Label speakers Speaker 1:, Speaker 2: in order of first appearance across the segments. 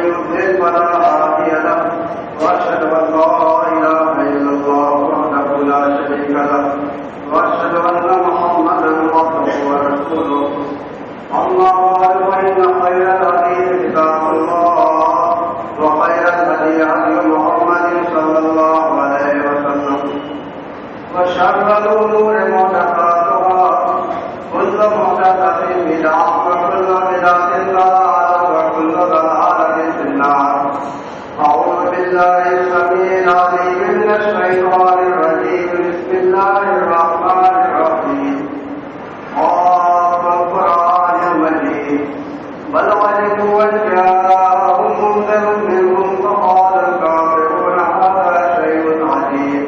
Speaker 1: يضلل فلا هادي له وأشهد أن لا إله إلا الله وحده لا شريك له وأشهد أن محمدا عبده ورسوله أما بعد فإن خير الحديث كتاب الله وخير الهدي هدي محمد صلى الله عليه وسلم وشر الأمور محدثاتها كل محدثة بدعة وكل بدعة ضلالة وكل ضلالة في النار. أعوذ بالله السميع العليم من الشيطان الرجيم. بسم الله الرحمن الرحيم. القرآن المجيد بل وجدوا أن جاءهم منذر منهم فقال الكافرون هذا شيء عجيب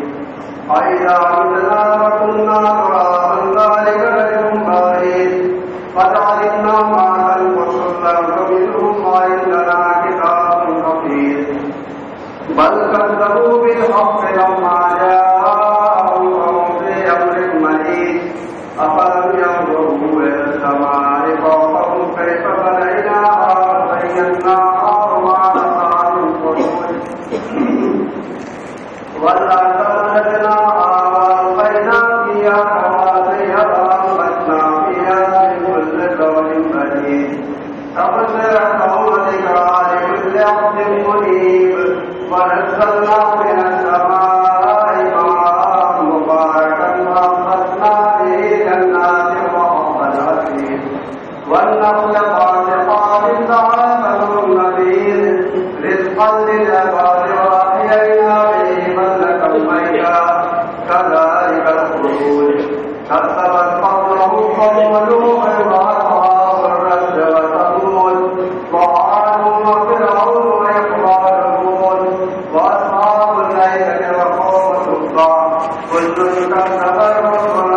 Speaker 1: أإذا متنا وكنا ترابا ذلك رجل بعيد قد علمنا ما تنقص الأرض منهم وعندنا كتاب حفيظ بل كذبوا بالحق لما جاءهم وهم في أمر مريض أفلم ينظروا إلى السماء فوقهم كيف بنيناها وزيناها وما لها من فروج والأرض مددناها وألقينا فيها رواسي وأنبتنا فيها من كل زوج بديع تبصرة وذكرى لكل عبد منيب ونزلنا من السماء ماء مباركا وأنبتنا به جنات وحب الحصيد والنخل باسقات لها ثمر نضيد رزقا للعباد وأحيينا به بلدة ميتا كذلك الخروج كذبت قبلهم قوم نوح وأصحاب الرس وثمود وعاد وفرعون وإخوان هود وأصحاب الأيكة وقوم تبع كل كذب الرسل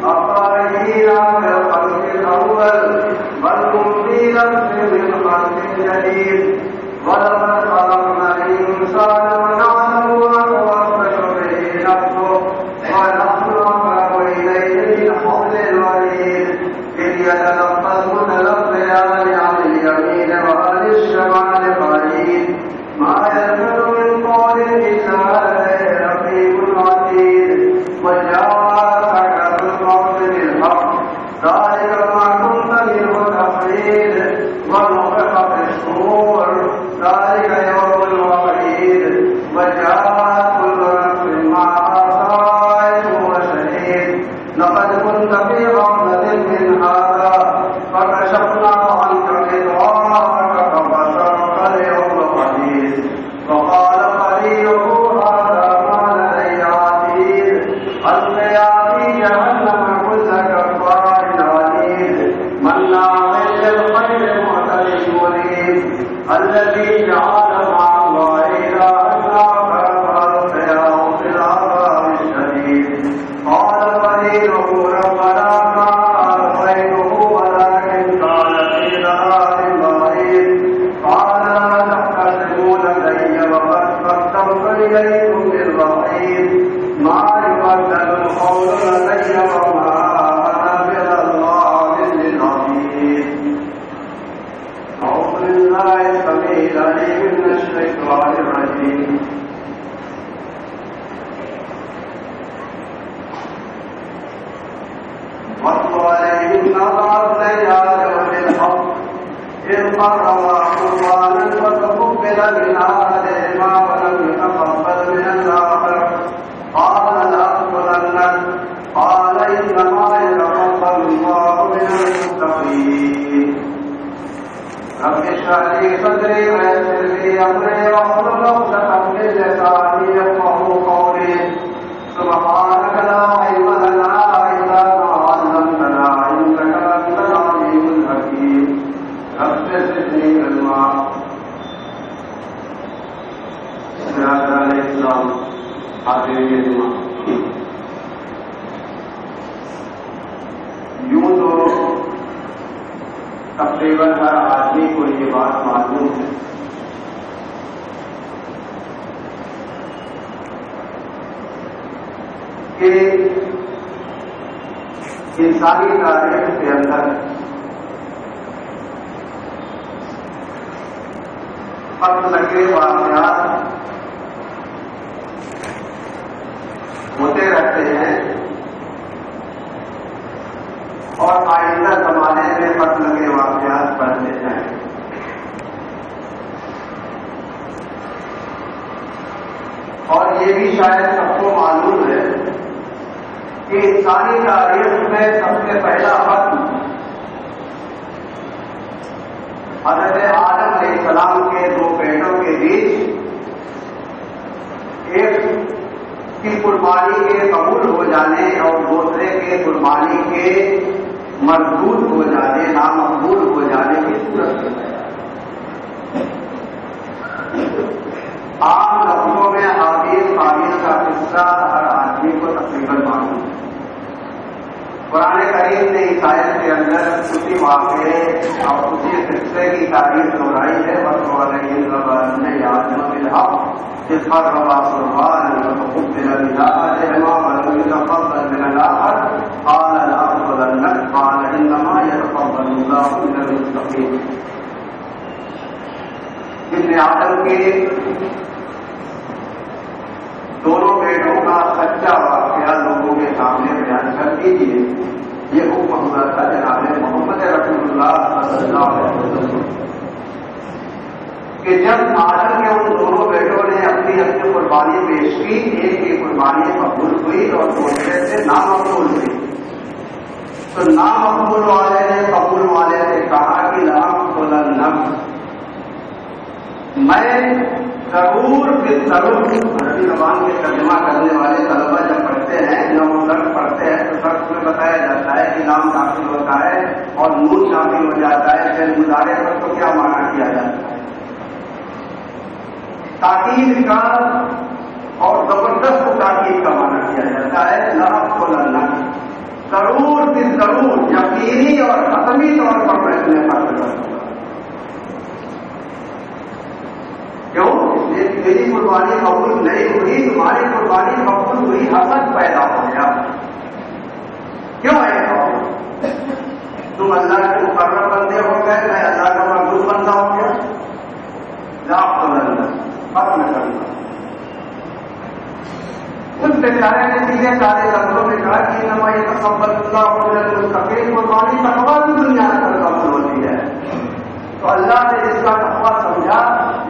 Speaker 1: أفرحين بالخلق الأول بل هم في لبس من خلق جديد ولقد خلقنا الإنسان ونعلم ما توسوس به نفسه ونحن أقرب إليه من حبل الوريد إذ يتلقى المتلقيان عن اليمين وعن الشمال قريب ما يلفظ من قول إلا لديه رقيب عتيد وجاء سكرة الموت بالحق ذلك ما كنت منه تحيد ونفخ في الصور ذلك يوم الوعيد وجاءت كل نفس معها سائق وشهيد لقد كنت في غفلة من هذا فكشفنا عنك غطاءك فبصرك اليوم حديد وقال قرينه هذا ما لدي عتيد ألقيا في جهنم كل كفار عنيد مناع للخير معتد مريب الذي جعل مع الله إلها آخر فألقياه في العذاب الشديد قال قرينه ربنا ما ألقيته ولكن كان في ضلال بعيد قال لا تحتسبوا لدي وقد قدمت إليكم بالوحيد ما يبدل القول لدي وما أنا بظلام للعبيد. أعوذ بالله السميع العليم من الشيطان الرجيم. واتل عليهم نبأ ابني آدم بالحق إذ قربا قربانا فتقبل من أحدهما ولم يتقبل من الآخر قال لأقتلنك قال إنما يتقبل الله من المتقين. رب اشرح لي صدري ويسر لي أمري واحلل عقدة من لساني يفقهوا قولي سبحانك لا علم لنا إلا ما علمتنا إنك أنت العليم الحكيم. رب زدني علما. برادران اسلام حاضرین جمع، یوں تو تقریباً ہر آدمی کو یہ بات معلوم ہے کہ انسانی تاریخ کے اندر قتل کے واقعات ہوتے رہتے ہیں اور آئندہ زمانے میں قتل کے واقعات بڑھتے ہیں. اور یہ بھی شاید سب کو معلوم ہے کہ انسانی تاریخ میں سب سے پہلا وقت حضرت آدم علیہ السلام کے دو بیٹوں کے بیچ ایک کی قربانی کے قبول ہو جانے اور دوسرے کے قربانی کے مردود ہو جانے نامقبول ہو جانے کی صورت میں ہے. عام لفظوں میں حابیل قابیل کا قصہ ہر آدمی کو تقریباً معلوم ہے. قرآن کریم نے اس آیت کے اندر اسی واقعے اور اسی قصے کی تعریف دہرائی ہے. جس پر ربا سرحان قبل بجاءهما ولم يتقبل من الآخر قال لأقتلنك قال إنما يتقبل الله من المتقين. ابن آدم کے دونوں بیٹوں کا سچا واقعہ لوگوں کے سامنے بیان کر دیجیے. یہ حکم ہوا تھا جناب محمد رسول اللہ صلی اللہ علیہ وسلم کہ جب آدم کے ان دونوں بیٹوں نے اپنی اپنی قربانی پیش کی، ایک کی قربانی مقبول ہوئی اور دوسرے سے نامقبول ہوئی، تو نامقبول والے نے قبول والے سے کہا کہ لأقتلنک، میں ضرور عربی زبان کے ترجمہ کرنے والے طلبہ جب پڑھتے ہیں جب وہ لفظ پڑھتے ہیں تو لفظ میں بتایا جاتا ہے کہ لام داخل ہوتا ہے اور نون شامل ہو جاتا ہے. پھر مضارع پر تو کیا معنی کیا جاتا ہے؟ تاکید کا اور زبردست تاکید کا معنی کیا جاتا ہے. لأقتلنک، ضرور یقینی اور حتمی طور پر میں تمہیں قتل کروں گا. کیوں؟ میری قربانی قبول نہیں ہوئی، تمہاری قربانی قبول ہوئی، حسد پیدا ہو گیا. کیوں ایسا ہو؟ تم اللہ کے مقرر بندے ہو گئے، میں اللہ کا مرغوب بندہ ہو گیا. لأقتلنک، قتل کرنا. اس بیچارے نے سیدھے سارے لفظوں میں کہا کہ انما یتقبل اللہ من المتقین. قربانی تقویٰ بھی دنیا میں قبول ہوتی ہے. تو اللہ نے جس کا تقویٰ سمجھا،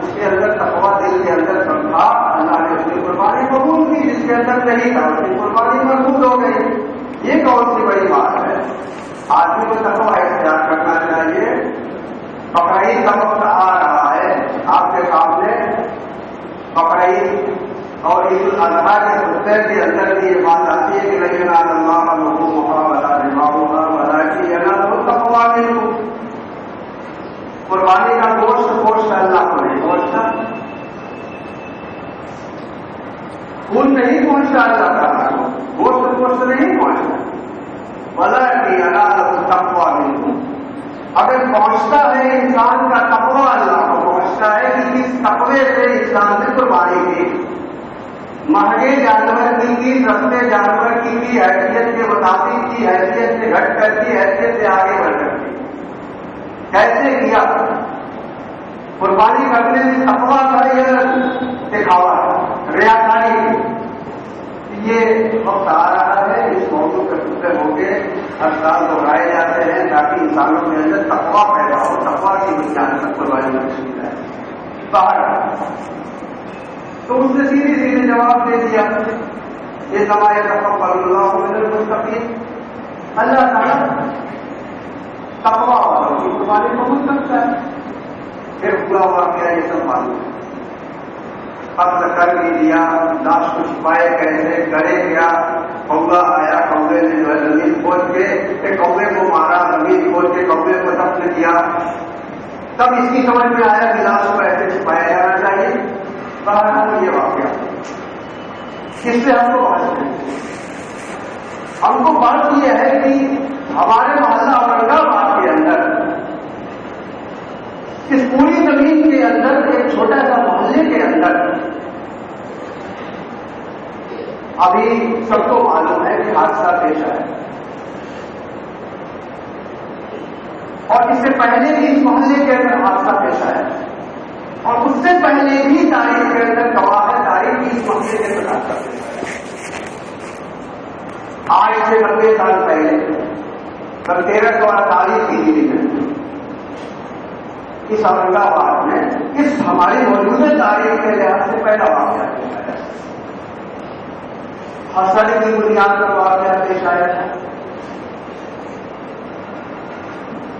Speaker 1: جس کے اندر تقویٰ دل کے اندر سمجھا، اللہ نے اس کی قربانی قبول کی. جس کے اندر نہیں تھا اس کی قربانی مردود ہو گئی. یہ کون سی بڑی بات ہے؟ آدمی کو تقویٰ اختیار کرنا چاہیے. بقرعید کا وقت آ رہا ہے آپ کے سامنے. بقرعید اور عید الاضحیٰ کے خطے کے اندر بھی یہ بات آتی ہے کہ لن ینال اللہ لحومها ولا دماؤها ولکن ینالہ التقویٰ منکم. قربانی کا گوشت اللہ کو نہیں پہنچتا، خون نہیں پہنچتا اللہ تعالیٰ کو، گوشت نہیں پہنچتا. ولکن ینالہ التقویٰ منکم. اگر پہنچتا ہے انسان کا تقویٰ اللہ کو پہنچتا ہے کہ اس تقوی سے انسان نے قربانی کی. مہنگے جانور کی سستے جانور کی حیثیت کے مطابق کی حیثیت سے گھٹ کر کی حیثیت سے آگے بڑھ کر کی. کیسے کیا؟ قربانی کرنے میں تقویٰ کا یہ دکھاوا ہے، ریاکاری کی. یہ وقت آ رہا ہے اس موضوع کے خطے ہو کے ہر سال دہرائے جاتے ہیں تاکہ انسانوں کے اندر تقویٰ پیدا ہو. تقویٰ کی بنیاد پر قربانی مشکل ہے. باہر تو اس نے سیدھے جواب دے دیا، یہ سمایا تقبل اللہ من المتقین. اللہ تعالیٰ تقویٰ والوں کی قربانی قبول کرتا ہے. پھر پورا واقعہ یہ سب معلوم ہے. قتل کر بھی دیا، لاش کو چھپائے کیسے، کرے کیا؟ کوڑا آیا، کوڑے نے جو ہے زمین کھود کے کوڑے کو مارا، زمین کھود کے کوڑے کو دفن کیا. تب اس کی سمجھ میں آیا کہ لاش کو ایسے چھپایا جانا چاہیے. بہرحال یہ واقعہ کس سے ہم کو بات ہے؟ ہم کو بات یہ ہے کہ ہمارے محلہ اورنگ آباد کے اندر اس پوری زمین کے اندر ایک چھوٹا سا محلے کے اندر ابھی سب کو معلوم ہے کہ حادثہ پیش آیا. اور اس سے پہلے بھی اس محلے کے اندر حادثہ پیش آیا اور اس سے 90 سال پہلے 1348 ہجری میں اس اورنگ آباد میں اس ہماری موجودہ تاریخ کے لحاظ سے پہلا واقعہ پیش آیا، حسد کی بنیاد پر واقعہ پیش آیا تھا۔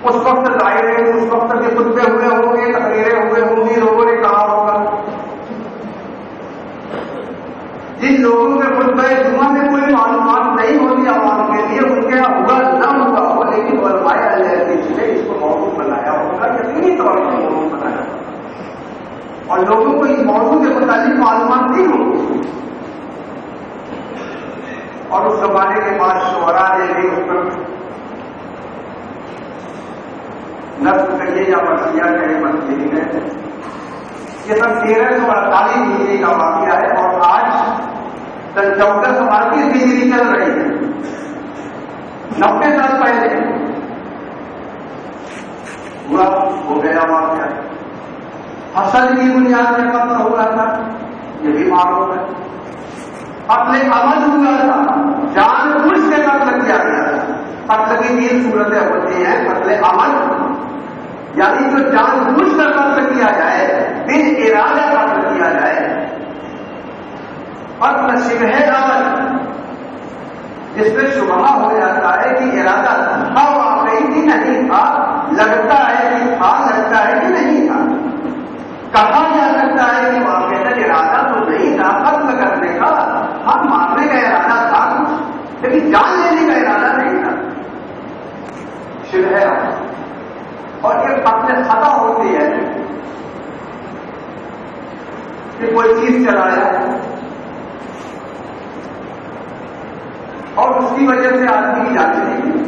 Speaker 1: اس وقت ظاہر ہے اس وقت کے خطبے ہوئے ہوں گے، تقریریں ہوئے ہوں گی، لوگوں نے کہا ہوگا۔ جن لوگوں کے خطبہ جمعہ میں کوئی معلومات نہیں ہوتی عوام کے لیے، ان کے یہاں ہوا نہ ہوا ہو، لیکن علماء اہل حدیث نے اس کو موضوع بنایا ہوگا، یقینی طور پر موضوع بنایا ہوگا، اور لوگوں کو اس موضوع کے متعلق معلومات نہیں ہوگی۔ اور اس زمانے کے بعد شعراء نے بھی اس پر نصب کریے یا مرثیہ کہے منصوبی ہے، یہ سب 1348 ہجری کا واقعہ ہے، اور آج 1438 ہجری چل رہی ہے، 90 سال پہلے ہوا ہو گیا واقعہ۔ حسد کی بنیاد پر قتل ہوا تھا، یہ بھی معروف ہے۔ قتل عمد ہوا تھا، جان بوجھ سے قتل کیا گیا تھا۔ قتل کی 3 صورتیں ہوتی ہیں، قتل عمد یعنی جو جان بوجھ کر قتل کیا جائے، بن ارادہ قتل کیا جائے، قتل شبہ عمد جس میں شبہ ہو جاتا ہے کہ ارادہ تھا واقعی کہ نہیں تھا، لگتا ہے کہ تھا، لگتا ہے کہ نہیں تھا، کہا جا سکتا ہے کہ واقعی ارادہ تو نہیں تھا قتل کرنے کا، ہم مارنے کا ارادہ تھا کچھ، لیکن جان لینے کا ارادہ نہیں تھا، شبہ عمد۔ اور یہ قتل خطا ہوتی ہے کہ کوئی چیز چلایا اور اس کی وجہ سے آدمی کی جان چلی گئی،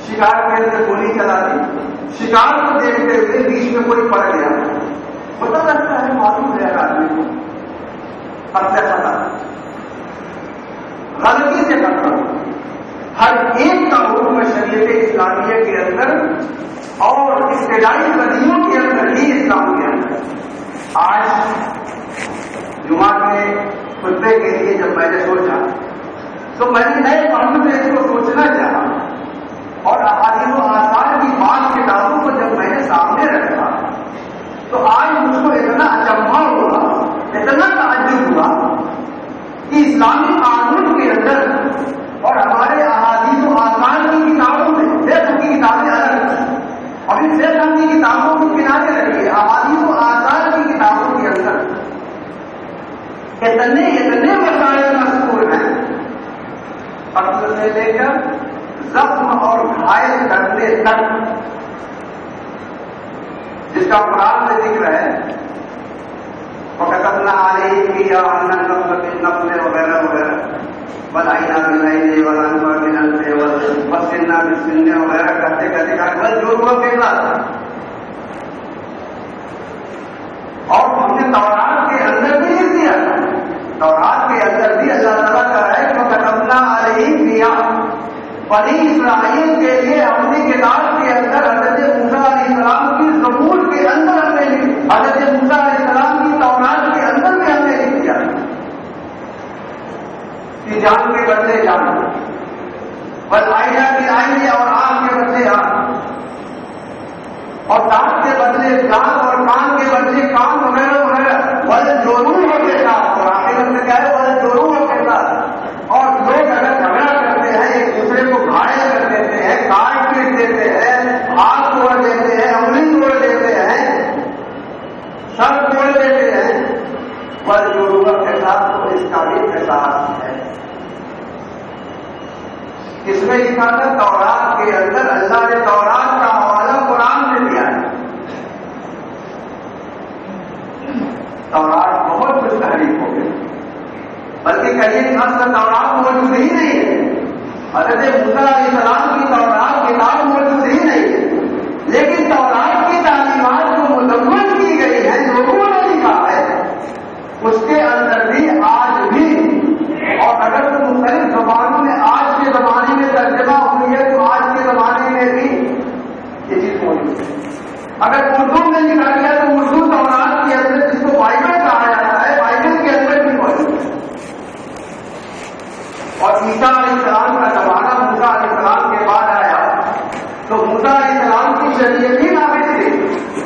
Speaker 1: شکار کے اندر گولی چلا دی، شکار کو دیکھتے ہوئے بیچ میں کوئی پڑ گیا، پتا لگتا ہے معلوم ہے آدمی کو، قتل خطا، غلطی سے قتل۔ ہر ایک کا حکم شریعت اسلامیہ کے اندر اور ابتدائی صدیوں کے اندر ہی اسلام کے اندر۔ آج جمعہ کے خطبے کے لیے جب میں نے سوچا تو میں نے نئے پہلو سے اس کو سوچنا چاہا، اور احادیث و آثار کی بعض کتابوں کو جب میں نے سامنے رکھا تو آج مجھ کو اتنا اچنبھا ہوا، اتنا تعجب ہوا کہ اسلامی قانون کے اندر اور ہمارے احادیث و آثار کی کتابوں میں، فقہ کی کتابیں الگ، اور ان فقہ کی کتابوں کو کنارے رکھیے، احادیث و آثار کی کتابوں کے اندر اتنے مسائل مذکور ہیں، قتل سے لے کر زخم اور گھائل کرنے تک، جس کا قرآن میں ذکر ہے، وَكَتَبْنَا عَلَيْهِمْ فِيهَا أَنَّ النَّفْسَ بِالنَّفْسِ وغیرہ وغیرہ، وَالْعَيْنَ بِالْعَيْنِ وَالْأَنْفَ بِالْأَنْفِ وَالسِّنَّ بِالسِّنِّ وغیرہ کرتے والجُرُومَ بِالْجُرْمِ۔ اور ہم نے تورات کے اندر بھی لکھ دیا تھا، تورات کے اندر بھی اللہ تعالیٰ کا ہے کہ وَكَتَبْنَا عَلَيْهِمْ فِيهَا، بنی اسرائیل کے لیے اپنی کتاب کے اندر حضرت موسیٰ علیہ السلام کی زبور کے اندر ہم نے، حضرت موسیٰ علیہ السلام کی تورات کے اندر بھی ہم نے لکھ دیا کہ جان کے بدلے جان، بس آئینہ کی آئینے اور آنکھ کے بدلے آنکھ، اور دانت کے بدلے دانت اور کان کے بدلے کان وغیرہ وغیرہ، والجروح کے ساتھ، اور آخر میں کیا ہے والجروح کے ساتھ۔ اور لوگ اگر جھگڑا کرتے ہیں ایک دوسرے کو گھائل کر دیتے ہیں، کاٹ پیٹ دیتے ہیں، ہاتھ توڑ دیتے ہیں، انگلی توڑ دیتے ہیں، سر توڑ دیتے ہیں، والجروح کے ساتھ، تو اس کا بھی احساس ہے۔ اس میں لکھا تھا تورات کے اندر، اللہ نے تورات کا حوالہ قرآن سے دیا ہے، تورات بہت کچھ تحریف ہو گئی، بلکہ کہیے کہ اصل تورات موجود ہی نہیں ہے، حضرت موسیٰ علیہ السلام کی تورات کتاب موجود ہی نہیں ہے، لیکن تورات کی تعلیمات جو مدون کی گئی ہے، لوگوں نے لکھا ہے، اس کے اندر بھی آج بھی، اور اگر تو مختلف زبانوں میں آج کے زمانے میں ترجمہ ہوئی ہے تو آج کے زمانے میں بھی یہ چیز موجود ہے۔ اگر اردو میں لکھا گیا تو اردو تورات کے اندر، جس کو بائبل کہا جاتا ہے، بائبل کے اندر بھی موجود ہے۔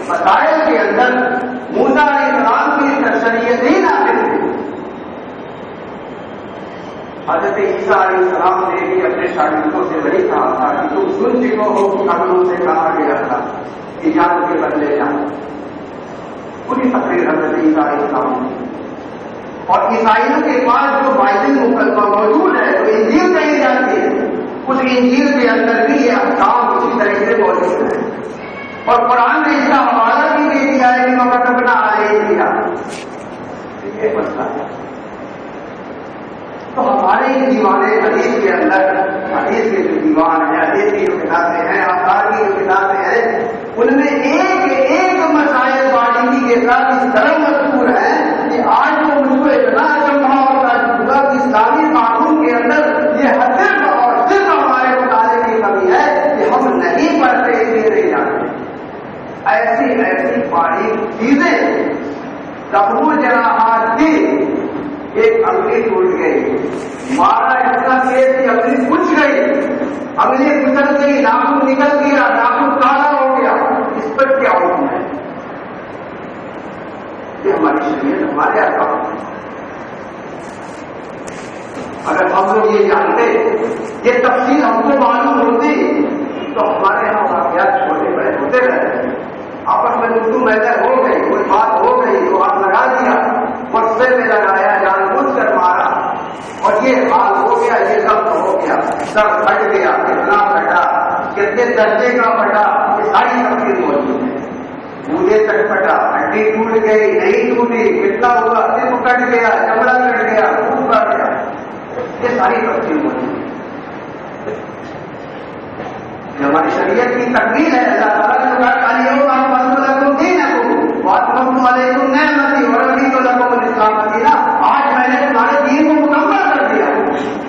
Speaker 1: مسائل کے اندر موسیٰ علیہ السلام کی شریعتیں نافذ تھیں. حضرت عیسیٰ علیہ السلام نے بھی اپنے شاگردوں سے وہی کہا تھا کہ تم سن چکو ہو کہ قبروں سے کہا گیا تھا کہ جان کے بدلے جان. پوری تقریر حضرت عیسیٰ علیہ السلام نے. اور عیسائیوں کے پاس جو بائبل مقدمہ موجود ہے تو انجیل کہی جاتی ہے، اس انجیل کے اندر بھی یہ احکام اسی طرح سے موجود ہیں. اور قرآن نے اس کا حوالہ بھی دے دیا ہے کہ مکتبنا علیہ. یہ مسئلہ ہے. تو ہمارے دیوان حدیث کے اندر حدیث کے جو دیوان ہیں، حدیث کی جو کتابیں ہیں، آثار کی جو کتابیں ہیں، ان میں ایک مسائل باریکی کے ساتھ اس طرح مذکور ہے کہ آج تو مجھ کو اتنا اچمبھا ہوتا چکا کہ اسلامی قانون کے اندر یہ صرف اور صرف ہمارے مطالعے کی کمی ہے کہ ہم نہیں پڑھتے، اس لیے نہیں جانتے. ایسی باریک چیزیں تبو جراحات کی. ایک انگلی ٹوٹ گئی، مارا اتنا تیز کہ انگلی کچھ گئی، انگلی کچل گئی، ناخن نکل گیا، ناخن کالا ہو گیا. اس پر کیا حکم ہے؟ یہ ہماری شریعت ہمارے احکام ہے. اگر ہم لوگ یہ جانتے، یہ تفصیل ہم کو معلوم ہوتی تو ہمارے یہاں واقعات چھوٹے بڑے ہوتے رہتے. آپس میں گفتگو محض ہو گئی، کوئی بات ہو گئی تو ہاتھ لگا دیا، غصے میں لگایا، جان بوجھ کر مارا، اور یہ حال ہو گیا، یہ سب ہو گیا، سر پھٹ گیا، کتنا پھٹا، کتنے درجے کا پھٹا، یہ ساری تفصیل موجود ہے. مجھے تک پھٹا، ہڈی ٹوٹ گئی، نہیں ٹوٹی، کتنا ہوا، صرف کٹ گیا، چمڑا کٹ گیا، خون کٹ گیا، یہ ساری تفصیل موجود ہے. ہماری شریعت کی تکمیل ہے. اللہ تعالیٰ نے کہا آج میں نے تمہارے دین کو مکمل کر دیا.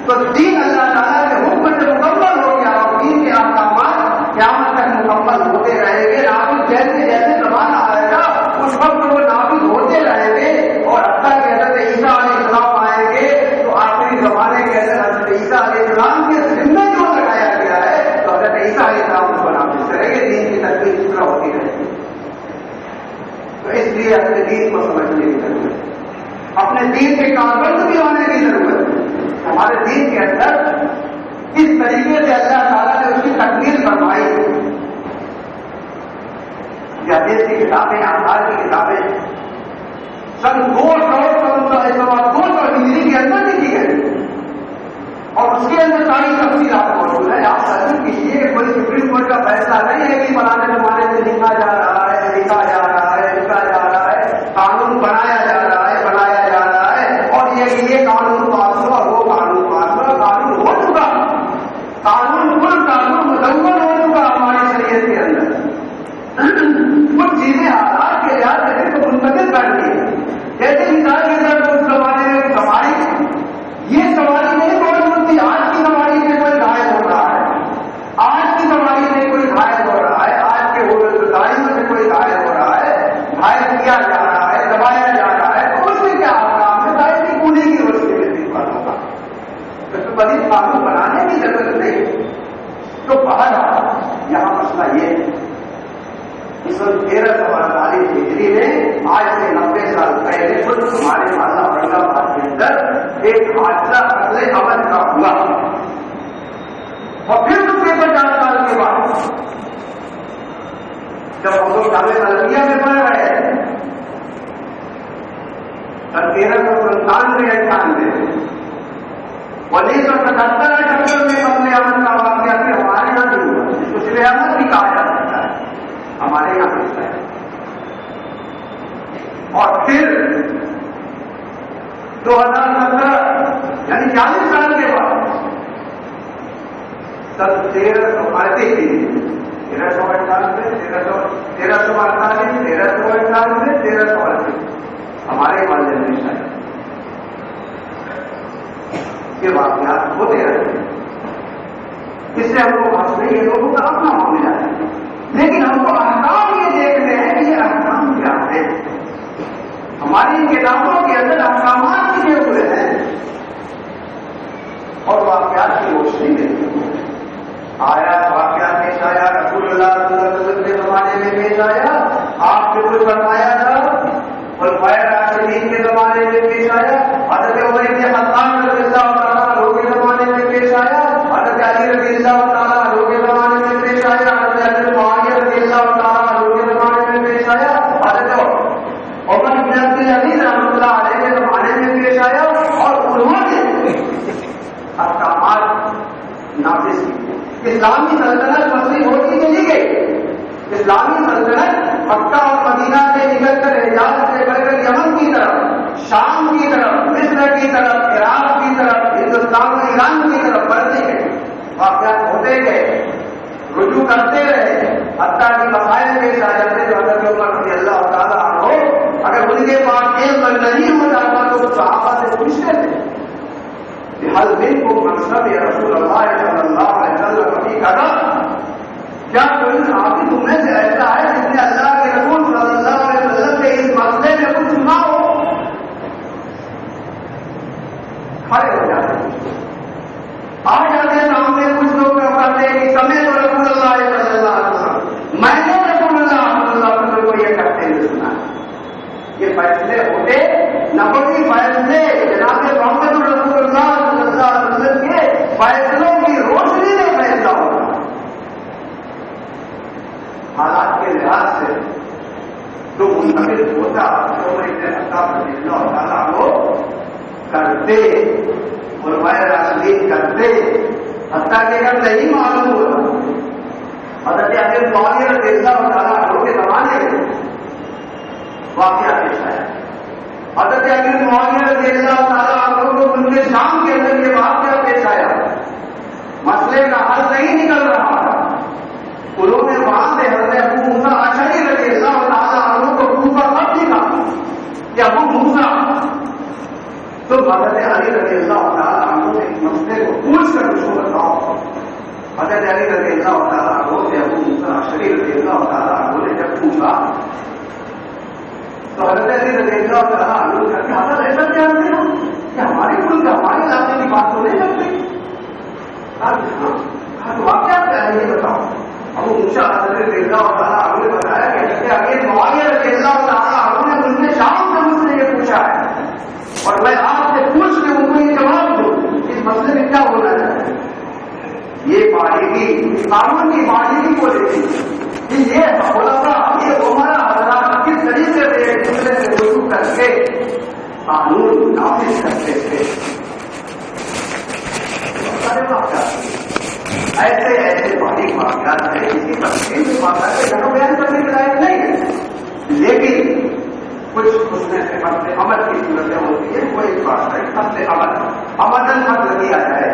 Speaker 1: تو دین اللہ تعالیٰ کے حکم سے مکمل ہو گیا اور دین کے احکامات قیامت تک مکمل ہوتے رہیں گے. نافذ جیسے جیسے زمانہ آئے گا اس وقت وہ نافذ ہوتے رہیں گے. اور حتیٰ کہ حضرت عیسیٰ علیہ السلام آئیں گے تو آخری زمانے کے اندر حضرت عیسیٰ علیہ السلام کے ذمہ جو لگایا گیا ہے تو حضرت عیسیٰ علیہ السلام اس کو نافذ کریں گے. دین کی تکمیل اس طرح ہوتی رہے گی. تو اس لیے اپنے دین کو سمجھنے کی ضرورت ہے، اپنے دین کے کاربند بھی ہونے کی ضرورت ہے. ہمارے دین کے اندر کس طریقے سے اللہ تعالیٰ نے اس کی تکمیل فرمائی ہے. حدیث کی کتابیں، آثار کی کتابیں سن 200 ہجری کے اندر لکھی گئی اور اس کے اندر ساری تفصیلات موجود ہے. آپ تصدیق کیجیے کہ کوئی سپریم کورٹ کا فیصلہ نہیں ہے کہ فلانے زمانے سے لکھا جا رہا ہے، لکھا جا رہا ہے، لکھا جا رہا ہے، قانون بنایا جا رہا ہے، بنایا جا رہا ہے، اور یہ قانون پاس ہوا، وہ قانون پاس ہوا. قانون ہو چکا، قانون مکمل ہو چکا ہماری شریعت کے اندر. کچھ چیزیں حالات کے لحاظ سے تو منتقل کر دی. جیسے مثال کے طور پر اس زمانے میں سواری، یہ سواری نہیں موجود تھی. آج کی سواری میں کوئی گھائل ہو رہا ہے، آج کی سواری میں کوئی گھائل ہو رہا ہے، آج کے گاڑیوں سے کوئی گھائل ہو رہا ہے، گھائل کیا جا رہا ہے، دبایا جا رہا ہے. تو اس میں کیا کام ہے؟ گائے کی پونے کی روشنی میں بھی بات ہوگا. اس میں بڑی قانون بنانے کی ضرورت نہیں. تو بہرحال یہاں مسئلہ یہ ہے، اس وقت 1348 ہجری میں آج سے 90 سال پہلے خود ہمارے محلہ اورنگ آباد کے اندر ایک حادثہ اگلے عمل کا ہوا. اور پھر اس کے 50 سال کے بعد جب ہم لوگ جامعہ ملویہ میں پڑھ رہے ہیں سن 1397-98 1977-78 میں اگلے عمل کا واقعہ پھر ہمارے یہاں نہیں ہوا، جس کو شرح احمد بھی کہا جا سکتا ہے، ہمارے یہاں ہوتا ہے. اور پھر 2017 یعنی 40 سال کے بعد سن 1338 ہمارے والے میں یہ واقعات ہوتے رہتے ہیں. اس سے ہم لوگ ہنس نہیں، یہ لوگوں کا اپنا معاملہ ہے، لیکن ہم کو احکام یہ دیکھتے ہیں کہ یہ احکام کیا ہے. ہماری کتابوں کے اندر احکامات لکھے ہوئے ہیں اور واقعات کی روشنی میں آیا، واقعات پیش آیا، رسول اللہ صلی اللہ علیہ وسلم کے زمانے میں پیش آیا. آپ نے کچھ فرمایا تھا اور خیر راشدین کے زمانے میں پیش آیا، حضرت عمر بن خطاب رضی اللہ تعالیٰ عنہ کے زمانے میں پیش آیا، حضرت علی رضی اللہ تعالیٰ عنہ کے زمانے میں پیش آیا، حضرت معاویہ رضی اللہ تعالیٰ عنہ کے زمانے میں پیش آیا، حضرت عمر بن عبد العزیز رحمۃ اللہ علیہ کے زمانے میں پیش آیا، اور انہوں نے احکامات نافذ کیے۔ اسلامی سلطنت مسلم ہوتی چلی گئی، اسلامی سلطنت مکہ اور مدینہ سے نکل کر حجاز سے کر کر یمن کی طرف، شام کی طرف، مصر کی طرف، عراق کی طرف، ہندوستان اور ایران کی طرف بڑھتی گئی، واقعات ہوتے گئے، رجوع کرتے رہے، حتیٰ کہ مسائل پیش آ جاتے جو حضرت عمر رضی اللہ تعالیٰ عنہ اگر ان کے پاس علم نہیں ہو جاتا تو صحابہ سے پوچھتے تھے کہ حل منکم من سمع رسول اللہ صلی اللہ علیہ وسلم فی کذا، کیا کوئی صحابی تم میں سے ایسا ہے جس نے اللہ کے رسول صلی اللہ علیہ وسلم سے اس مسئلے میں کچھ سنا ہو؟ کھڑے ہو جاتے آ جاتے سامنے کچھ لوگ کہتے ہیں کہ سمعت رسول اللہ صلی اللہ علیہ وسلم، میں نے رسول اللہ صلی اللہ علیہ وسلم کو یہ کہتے ہوئے سنا ہے۔ یہ فیصلے ہوتے نبوی فیصلے جناب محمد رسول اللہ صلی اللہ علیہ وسلم کے فیصلوں کی روشنی میں فیصلہ ہوتا، حالات کے لحاظ سے جو منتقل ہوتا تو اللہ تعالیٰ کو کرتے اور غیر راشدین کرتے، حتیٰ کہ اگر نہیں معلوم ہوتا حضرت علی معاویہ رضی اللہ تعالیٰ عنہ کے زمانے میں واقعہ پیش آیا، حضرت علی معاویہ رضی اللہ تعالیٰ عنہ کو ان کے شام کے اندر یہ واقعہ پیش آیا، مسئلے کا حل نہیں نکل رہا تھا، انہوں نے وہاں سے حضرت ابو موسیٰ اشعری رضی اللہ تعالیٰ عنہ کو کوفہ خط لکھا کہ ابو موسیٰ تو حضرت علی رضی اللہ تعالیٰ عنہ سے اس مسئلے کو پوچھ کر مجھ کو بتاؤ۔ حضرت علی رضی اللہ تعالیٰ عنہ سے ابو موسیٰ اشعری رضی اللہ تعالیٰ عنہ نے جب پوچھا تو حضرت علی رضی اللہ تعالیٰ عنہ نے کہا کہ حضرت ایسا جانتے ہو کہ ہمارے ملک ہمارے علاقے کی بات تو نہیں کرتے؟ کہا تو آپ کیا کہہ رہے ہیں بتاؤ۔ ابو موسیٰ حضرت رضی اللہ تعالیٰ عنہ نے بتایا کہ حضرت علی معاویہ رضی اللہ تعالیٰ عنہ نے ان کے شام سے مجھ سے یہ پوچھا ہے اور میں آپ سے پوچھ کے ان کو یہ جواب دوں اس مسئلے میں کیا ہونا چاہیے۔ یہ باریکی قانون کی باریکی کو دیکھی کہ یہ خلاصہ یہ عمرہ حضرات کس طریقے سے ایک دوسرے سے رجوع کر کے قانون نافذ کرتے تھے۔ ایسے ایسے باریک واقعات ہیں جس کی تفصیل سے واقعات یہاں بیان کرنے کے لائق نہیں ہے، لیکن کچھ اس میں سے حد عمل کی صورتیں ہوتی ہیں، کوئی بات نہیں، حد عمل قتل کیا جائے،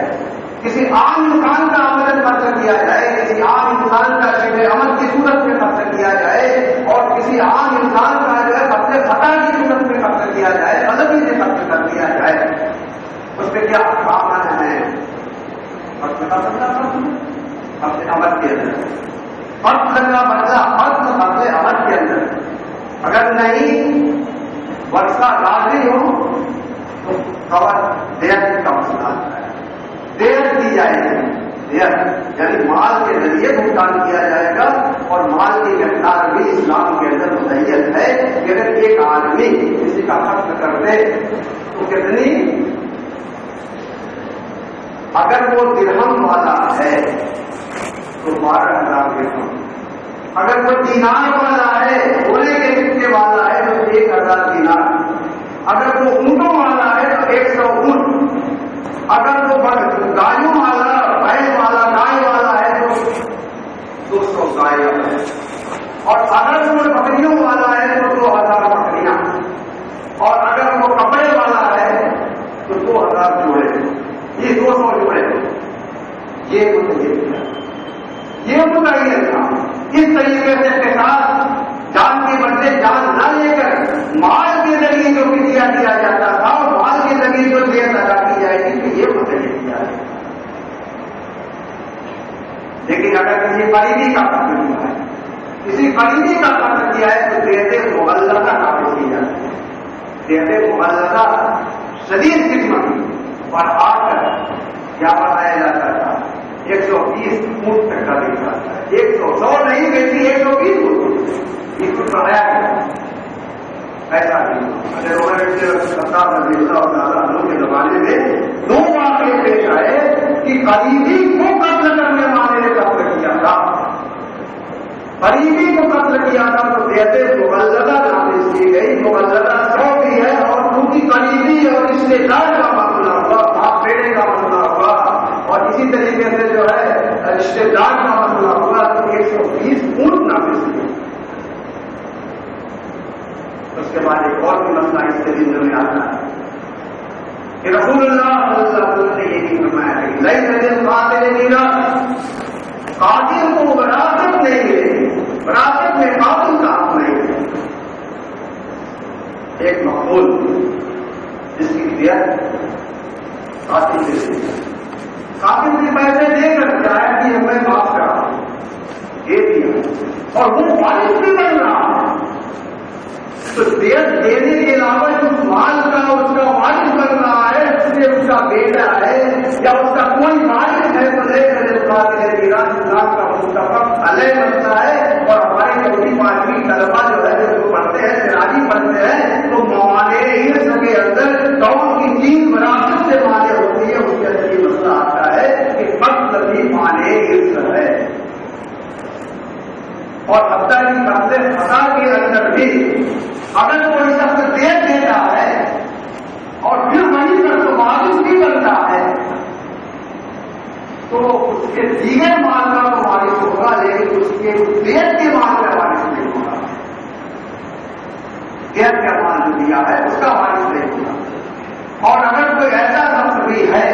Speaker 1: کسی عام انسان کا عمل قتل کیا جائے، کسی عام انسان کا شبہ عمل کی صورت میں قتل کیا جائے اور کسی عام انسان کا جو ہے قتل خطا کی صورت میں قتل کیا جائے، غلطی سے قتل کر دیا جائے، اس پہ کیا احکام ہیں؟ اپنے عمل کے اندر قتل کا بدلہ قتل عمل کے اندر اگر نہیں ورثہ راضی ہو تو کور دیت کا مسئلہ آتا ہے، دیت دی جائے گی، دیت یعنی مال کے ذریعے بھگتان کیا جائے گا، اور مال کی مقدار بھی اسلام کے اندر متعین ہے کہ اگر ایک آدمی کسی کا قتل کر دے تو کتنی، اگر وہ درہم والا ہے تو 12,000 درہم، اگر وہ دینار والا ہے، سونے کے سکے والا ہے تو 1,000 دینار، اگر وہ اونٹوں والا ہے تو 100 اونٹ، اگر وہ گایوں والا بیل والا گائے والا ہے تو 200 گائے ہے، اور اگر وہ بکریوں والا ہے تو 2,000 بکریاں، اور اگر وہ کپڑے والا ہے تو 2,000 جوڑے، یہ 200 جوڑے، یہ متعین تھا۔ اس طریقے سے قصاص جان کے بدلے جان نہ لے کر مال کے ذریعے جو فدیہ دیا جاتا تھا اور مال کے ذریعے جو دیت ادا کی جائے گی تو یہ متعین کیا ہے۔ لیکن اگر کسی قریبی کا قتل کیا ہے، کسی قریبی کا قتل کیا ہے تو دیت مغلظہ نافذ کی جاتی ہے۔ دیت مغلظہ شدید قسمت اور آ کر کیا بتایا جاتا تھا 120 اونٹ تک کا دیکھ جاتا ہے، 100 نہیں بیٹی 120 اونٹ، یہ کچھ بتایا گیا اگر عمر بن خطاب رضی اللہ تعالیٰ عنہ کے زمانے میں 2 واقعے پیش آئے کہ قریبی کو قتل کرنے والے نے قتل کیا تھا، قریبی کو قتل کیا تھا تو بیعت مغلظہ نافذ کی گئی. مغلظہ 100 بھی ہے اور کیونکہ قریبی اور رشتے دار کا مسئلہ ہوا، باپ بیٹے کا مسئلہ ہوا، اور اسی طریقے سے جو ہے رشتے دار کا مسئلہ ہوا تو 120 اونٹ نافذ کی. اس کے بعد ایک اور بھی مسئلہ اس کے دن میں آتا ہے کہ رسول اللہ صلی اللہ علیہ وسلم نے یہ بھی فرمایا ہے کہ لیس للقاتل میراث، قاتل کو وراثت نہیں ملے، وراثت میں قاتل کا حق نہیں ہے. ایک مقبول جس کی دیت قاتل سے پیسے دے کر چاہے کہ ہمیں معاف کرا دے دیا اور وہ وارث بھی بن رہا ہے، تو دیت دینے کے علاوہ جو مال کا اس کا وارث بن رہا ہے، اس سے اس کا بیٹا ہے یا اس کا کوئی وارث ہے تو لے کر اسلام کا متفق علیہ بنتا ہے. اور ہماری چھوٹی پانچویں طلبا جو ہے جو پڑھتے ہیں سراجی پڑھتے ہیں تو موانع کے اندر دور کی چیز وراثت سے مانے ہوتی ہے. اس کے اندر یہ مسئلہ آتا ہے کہ فصل بھی مانے ہے اور حتیٰ کی قتل خطا کے اندر بھی اگر کوئی شخص دیت دیتا ہے اور پھر وہیں پر تو وارث بھی بنتا ہے تو اس کے دیگر مال کا تو وارث ہوگا لیکن اس کے دیت کے مال کا وارث نہیں ہوگا. دیت کا مال جو دیا ہے اس کا وارث نہیں ہوگا. اور اگر کوئی ایسا شخص بھی ہے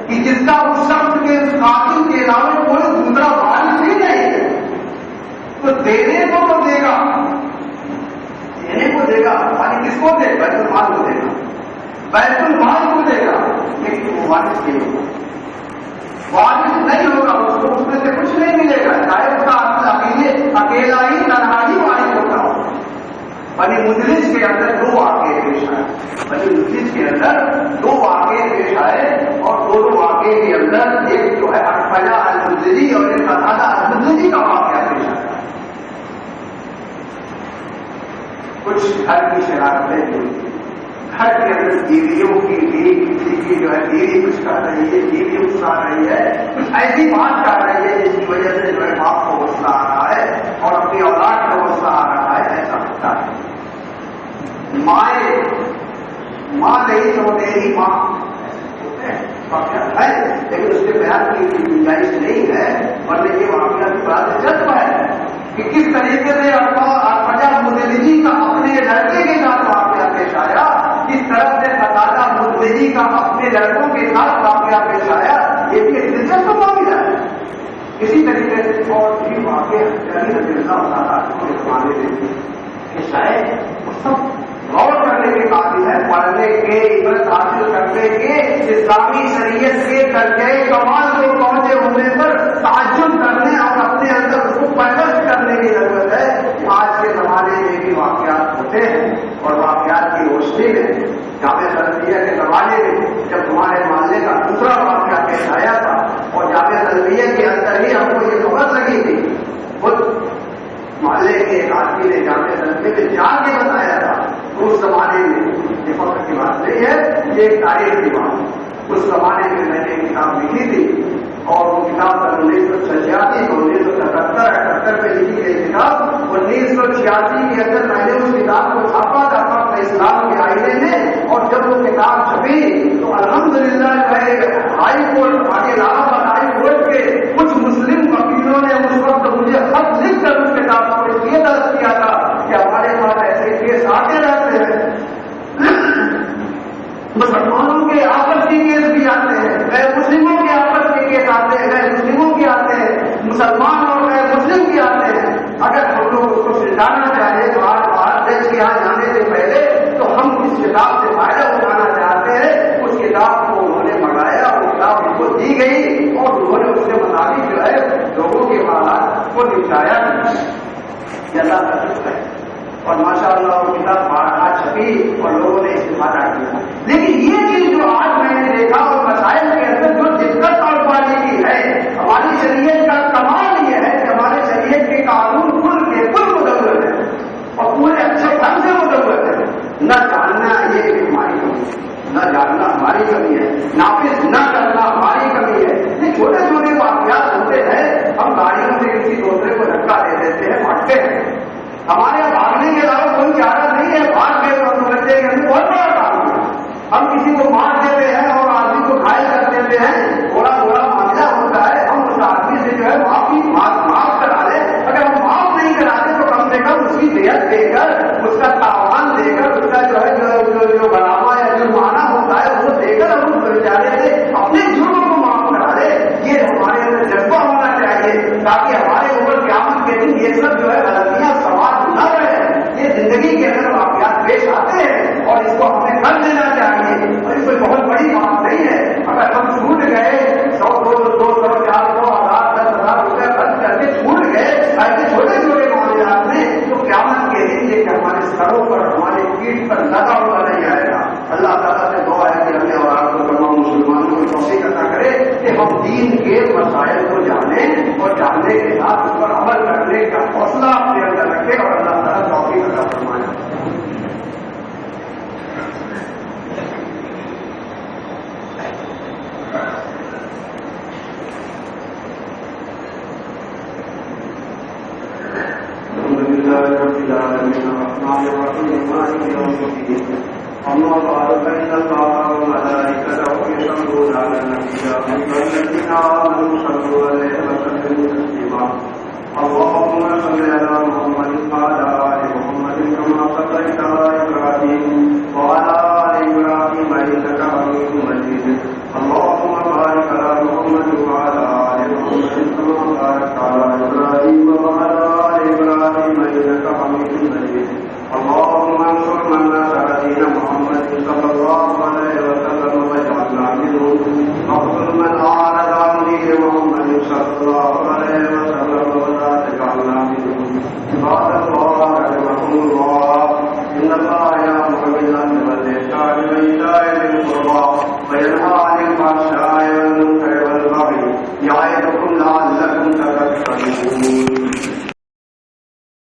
Speaker 1: کہ جس کا اس شخص کے اس قاتل کے علاوہ کوئی دوسرا وارث ہی نہیں ہے تو دینے کو تو دے گا، دینے کو دے گا، یعنی کس کو دے گا؟ بیت المال کو دے گا، بیت المال کو دے گا، لیکن وہ وارث نہیں ہوگا. وارث نہیں ہوگا، اس کو اس میں سے کچھ نہیں ملے گا، چاہے اس کا اکیلا ہی تنہائی وارث ہوتا ہو. بنی مجلس کے اندر 2 واقعے پیش آئے، بنی مجلس کے اندر 2 واقعے پیش آئے اور دونوں واقعے کے اندر ایک جو ہے اٹفجا المدلجی اور ایک قتادہ المدلجی کا واقعہ پیش آیا. کچھ گھر کی شرارتیں جو گھر کے اندر بیویوں کی بھی کسی کی جو ہے بیوی کچھ کر رہی ہے، بیوی غصہ آ رہی ہے، کچھ ایسی بات کر رہی ہے جس کی وجہ سے جو ہے باپ کو غصہ آ رہا ہے اور اپنی اولاد کو غصہ آ رہا ہے. ایسا ہوتا ہے. ماں نہیں تو میری ماں ہے لیکن اس کے بیان کی گنجائش نہیں ہے، ورنہ یہ واقعہ کی بات دلچسپ ہے کہ کس طریقے سے اٹفجا مدلجی کا اپنے لڑکے کے ساتھ واقعہ پیش آیا، کس طرح سے قتادہ مدلجی کا اپنے لڑکوں کے ساتھ واقعہ پیش آیا. یہ بھی ایک دلچسپ واقعہ ہے. اسی طریقے سے اور بھی واقعہ رضی اللہ تعالیٰ کے زمانے میں کہ شاید وہ سب غور کرنے کے قابل ہے، پڑھنے کے، عبرت حاصل کرنے کے، اسلامی شریعت کے درجے کمال کو پہنچے ہونے پر تعجب کرنے اور اپنے اندر اس کو پرورش کرنے کی ضرورت ہے. آج کے زمانے میں بھی واقعات ہوتے ہیں اور واقعات کی روشنی میں جامعہ سلفیہ کے زمانے میں جب ہمارے محلے کا دوسرا واقعہ پیش آیا تھا اور جامعہ سلفیہ کے اندر ہی ہم کو یہ خبر لگی تھی، خود محلے کے ایک آدمی نے جامعہ سلفیہ میں جا کے بتایا تھا. اس زمانے میں یہ فخر کی بات نہیں ہے، یہ ایک تاریخ کی بات ہے. اس زمانے میں میں نے کتاب لکھی تھی اور وہ کتاب 1986 1977 میں لکھی گئی کتاب. 1986 کے اندر میں نے اس کتاب کو چھاپا تھا اپنے اسلام کے آئینے میں اور جب وہ کتاب چھپی تو الحمدللہ ہائی کورٹ الہ آباد ہائی کورٹ کے کچھ مسلم وکیلوں نے اس وقت مجھے خط لکھ کر اس کتاب کو اس لیے درج کیا تھا کہ ہمارے پاس ایسے کیس آتے رہتے ہیں، مسلمانوں کے آپس کے کیس بھی آتے ہیں، غیر مسلموں کے آپس کے کیس آتے ہیں، غیر مسلموں کے آتے ہیں، مسلمان اور غیر مسلم کے آتے ہیں. اگر ہم لوگ اس کو سلجھانا چاہیں تو آج بھارت دیش کے یہاں جانے سے پہلے تو ہم اس کتاب سے فائدہ اٹھانا چاہتے ہیں. اس کتاب کو انہوں نے منگایا، وہ کتاب ان کو دی گئی اور انہوں نے اس کے مطابق جو ہے لوگوں کے حالات کو نپٹایا. یہ اللہ کا شکر ہے اور ماشاء اللہ وہ کتاب بارہا چھپی اور لوگوں نے استفادہ کیا. لیکن یہ چیز جو آج میں نے دیکھا اور مسائل کے اندر جو دقت اور پانے کی ہے، ہماری شریعت کا کمال یہ ہے کہ ہمارے شریعت کے قانون کل کے کل مدور ہے اور پورے اچھے ڈھنگ سے مدور ہے. نہ ہمارے یہاں بھاگنے کے علاوہ کوئی چارہ نہیں ہے. بھاگ گئے تو ہم سمجھتے ہیں کہ بہت بڑا کام ہے. ہم کسی کو مار دیتے ہیں اور آدمی کو گھائل کر دیتے ہیں, تھوڑا تھوڑا معاملہ ہوتا ہے. ہم اس آدمی سے جو ہے معاف کرا لیں. اگر ہم معاف نہیں کراتے تو کم سے کم اس کی دیت دے کر, اس کا تاوان دے کر, اس کا جو ہے جو بناوا یا جرمانہ ہوتا ہے وہ دے کر ہم بیچارے سے اپنے جرم کو معاف کرا لے. یہ ہمارے اندر جذبہ ہونا چاہیے تاکہ ہمارے اوپر قیامت کے دن یہ سب جو ہے غلطیاں سوال نہ رہے. یہ زندگی کے اندر واقعات پیش آتے ہیں اور اس کو ہمیں کر دینا چاہیے. اور اس میں بہت بڑی بات نہیں ہے. اگر ہم چھوٹ گئے 100 200 400 1000 10,000 روپئے خرچ کر کے چھوٹ گئے ایسے چھوٹے چھوٹے معاملات میں, تو قیامت کے دن یہ کہ ہمارے سروں پر ہمارے پیٹھ پر لگا ہوا نہیں آئے گا. اللہ تعالیٰ سے دعا ہے کہ ہمیں اور آپ کو تمام مسلمانوں کو توفیق عطا کرے کہ ہم دین کے مسائل کو جانیں اور جاننے کے ساتھ اس پر عمل کرنے کا حوصلہ اپنے اندر رکھے اور اللہ تعالیٰ توفیق عطا فرمائے. رب العالمين الرحمن الرحيم مالك يوم الدين أما بعد فإن الله وملائكته يصلون على النبي يا أيها الذين آمنوا صلوا عليه وسلموا تسليما. اللهم صل على محمد وعلى آل محمد كما صليت على إبراهيم وعلى آل إبراهيم إنك حميد مجيد. اللهم بارك على محمد وعلى آل محمد كما باركت على إبراهيم وعلى آل إبراهيم إنك حميد مجيد. اللهم انصر من